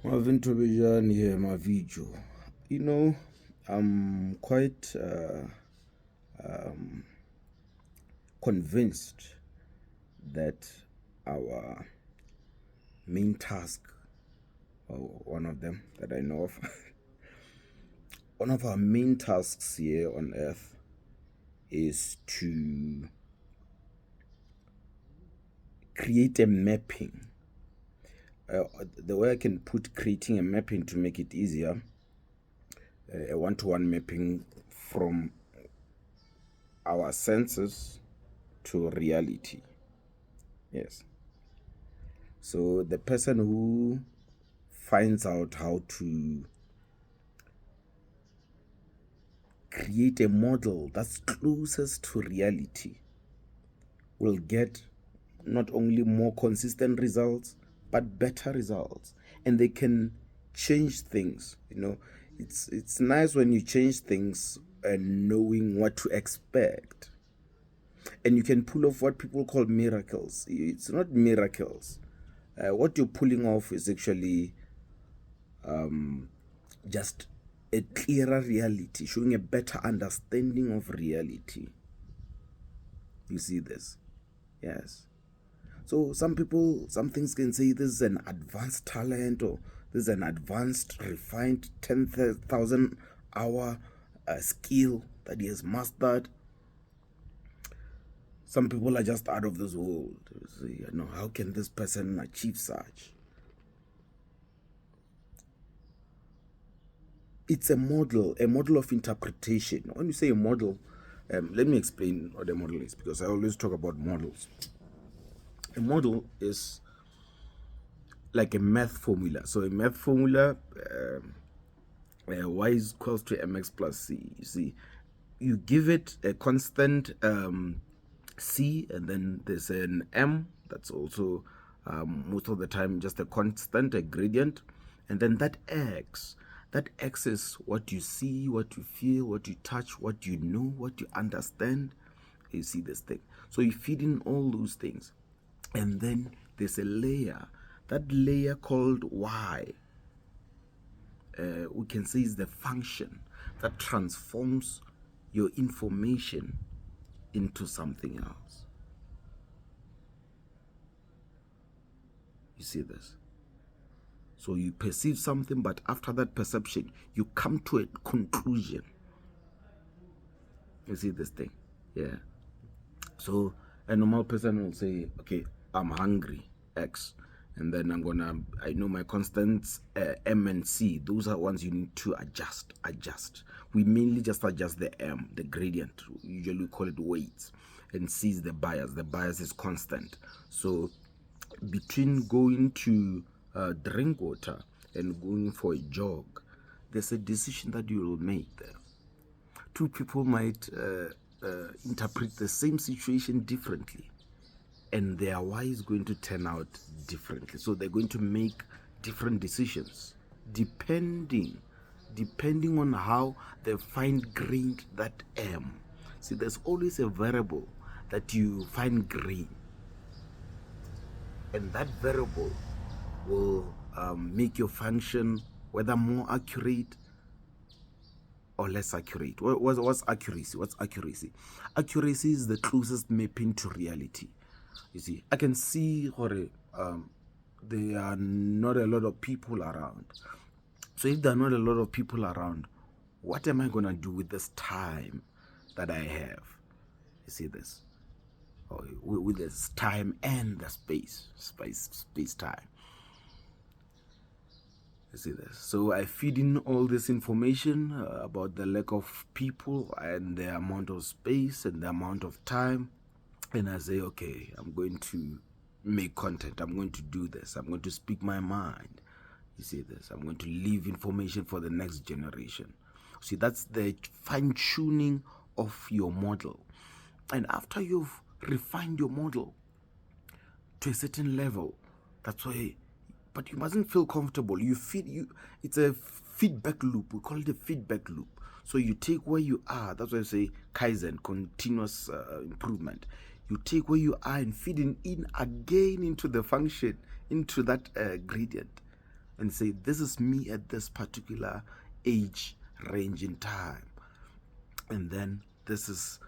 Marvin Tobijan here, my video. I'm quite convinced that our main task, or one of them that I know of, one of our main tasks here on Earth is to create a mapping. The way I can put creating a mapping to make it easier, a one-to-one mapping from our senses to reality. Yes. So the person who finds out how to create a model that's closest to reality will get not only more consistent results, but better results. And they can change things. It's nice when you change things and knowing what to expect. And you can pull off what people call miracles. It's not miracles. What you're pulling off is actually just a clearer reality, showing a better understanding of reality. You see this? Yes. So some things can say this is an advanced talent, or this is an advanced, refined 10,000 hour skill that he has mastered. Some people are just out of this world. So, how can this person achieve such? It's a model of interpretation. When you say a model, let me explain what a model is, because I always talk about models. A model is like a math formula. So a math formula, y is equals to mx plus c. You see, you give it a constant c, and then there's an m that's also most of the time just a constant, a gradient, and then that x is what you see, what you feel, what you touch, what you know, what you understand. You see this thing. So you feed in all those things, and then there's a layer. That layer called y, we can say, is the function that transforms your information into something else. You see this? So you perceive something, but after that perception, you come to a conclusion. You see this thing? Yeah. So a normal person will say, okay, I'm hungry, X. And then I know my constants, M and C. Those are ones you need to adjust. We mainly just adjust the M, the gradient. Usually we call it weights. And C is the bias. The bias is constant. So between going to drink water and going for a jog, there's a decision that you will make there. Two people might interpret the same situation differently, and their why is going to turn out differently. So they're going to make different decisions depending on how they fine-grained that M. See, there's always a variable that you fine-grain, and that variable will make your function whether more accurate or less accurate. What's accuracy? Accuracy is the closest mapping to reality. You see, I can see there are not a lot of people around. So if there are not a lot of people around, what am I going to do with this time that I have? You see this? With this time and the space time. You see this? So I feed in all this information about the lack of people and the amount of space and the amount of time. And I say, okay, I'm going to make content. I'm going to do this. I'm going to speak my mind. You see this? I'm going to leave information for the next generation. See, that's the fine-tuning of your model. And after you've refined your model to a certain level, that's why, but you mustn't feel comfortable. It's a feedback loop. We call it a feedback loop. So you take where you are. That's why I say Kaizen, continuous improvement. You take where you are and feed in again into the function, into that gradient. and say, this is me at this particular age range in time. And then this is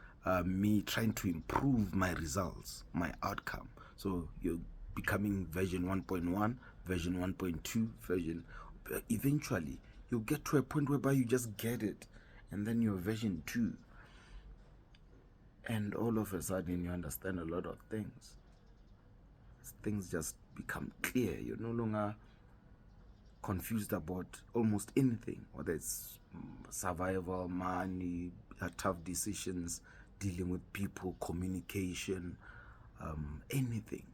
me trying to improve my results, my outcome. So you're becoming version 1.1, version 1.2, version. Eventually, you'll get to a point whereby you just get it. And then you're version 2. And all of a sudden, you understand a lot of things. Things just become clear. You're no longer confused about almost anything, whether it's survival, money, tough decisions, dealing with people, communication, anything.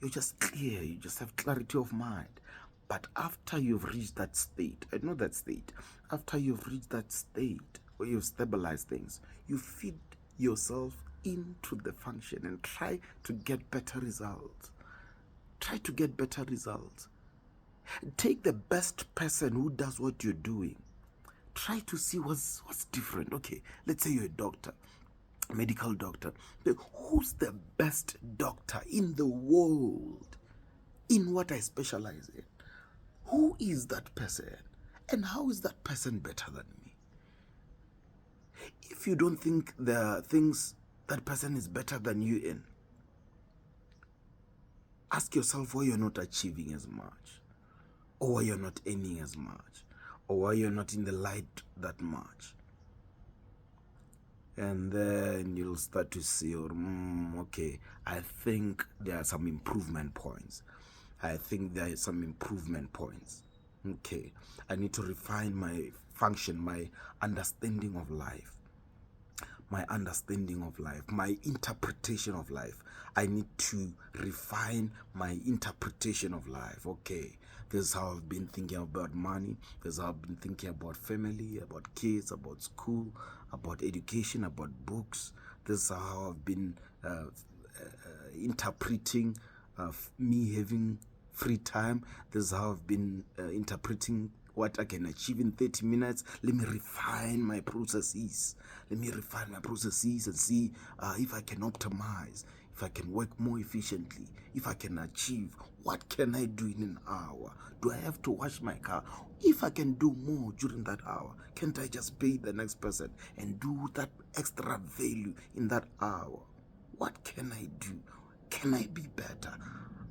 You're just clear. You just have clarity of mind. But after you've reached that state, I know that state, after you've reached that state where you've stabilized things, you feed yourself into the function and try to get better results. Try to get better results. Take the best person who does what you're doing. Try to see what's different. Okay, let's say you're a doctor, a medical doctor. Who's the best doctor in the world in what I specialize in? Who is that person? And how is that person better than me? If you don't think there are things that person is better than you in, ask yourself why you're not achieving as much, or why you're not earning as much, or why you're not in the light that much. And then you'll start to see, okay, I think there are some improvement points. Okay, I need to refine my function, my understanding of life, my interpretation of life. I need to refine my interpretation of life. Okay, this is how I've been thinking about money. This is how I've been thinking about family, about kids, about school, about education, about books. This is how I've been interpreting me having free time. This is how I've been interpreting what I can achieve in 30 minutes. Let me refine my processes. And see if I can optimize, if I can work more efficiently, if I can achieve. What can I do in an hour? Do I have to wash my car? If I can do more during that hour, can't I just pay the next person and do that extra value in that hour? What can I do? Can I be better?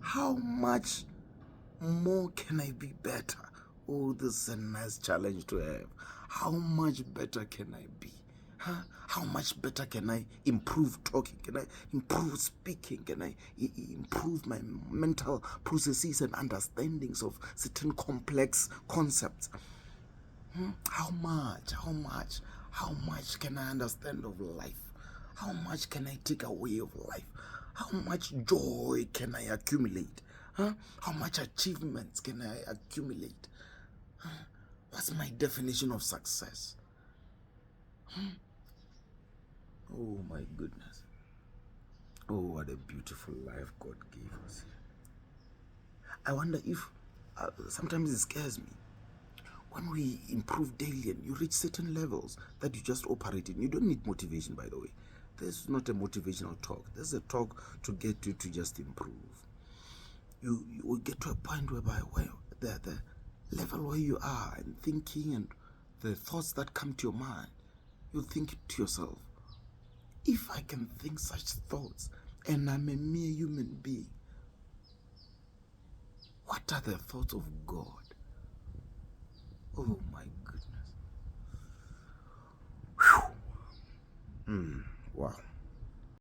How much more can I be better? Oh, this is a nice challenge to have. How much better can I be? How much better can I improve talking? Can I improve speaking? Can I improve my mental processes and understandings of certain complex concepts? How much can I understand of life? How much can I take away of life? How much joy can I accumulate? How much achievements can I accumulate? What's my definition of success? Oh my goodness. Oh, what a beautiful life God gave us. I wonder if sometimes it scares me. When we improve daily and you reach certain levels that you just operate in, you don't need motivation, by the way. There's not a motivational talk. There's a talk to get you to just improve. You will get to a point whereby the level where you are and thinking and the thoughts that come to your mind, you think to yourself, if I can think such thoughts and I'm a mere human being, what are the thoughts of God? Oh my goodness. Wow.